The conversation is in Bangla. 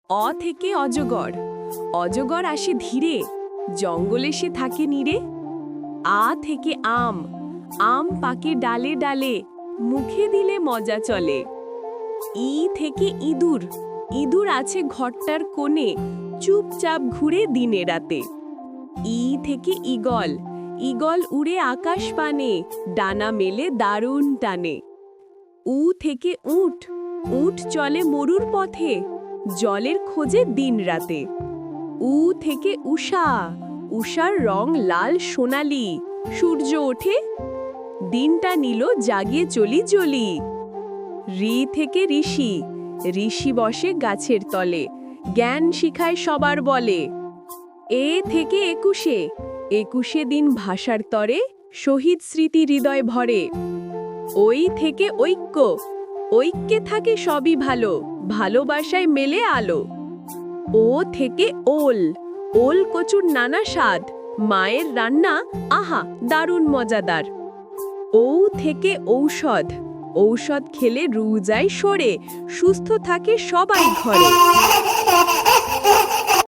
অ থেকে অজগর। অজগর আসে ধীরে, জঙ্গলে সে থাকে নীড়ে। আ থেকে আম। আম পাকে ডালে ডালে, মুখে দিলে মজা চলে। ই থেকে ইঁদুর। ইঁদুর আছে ঘরটার কোণে, চুপচাপ ঘুরে দিনে রাতে। ই থেকে ঈগল। ঈগল উড়ে আকাশ পানে, ডানা মেলে দারুণ টানে। উ থেকে উট। উট চলে মরুর পথে, জলের খোঁজে দিন রাতে। উ থেকে উষা। উষার রং লাল সোনালি, সূর্য ওঠে, দিনটা নিল জাগিয়ে চলি জ্বলি। রি থেকে ঋষি। ঋষি বসে গাছের তলে, জ্ঞান শিখায় সবার বলে। এ থেকে একুশে। একুশে দিন ভাষার তরে, শহীদ স্মৃতি হৃদয় ভরে। ওই থেকে ঐক্য। ঐক্যে থাকে সবই ভালো, ভালোবাসায় মেলে আলো। ও থেকে ওল। ওল কচুর নানা স্বাদ, মায়ের রান্না আহা দারুণ মজাদার। ও থেকে ঔষধ। ঔষধ খেলে রু যায় সরে, সুস্থ থাকে সবাই ঘরে।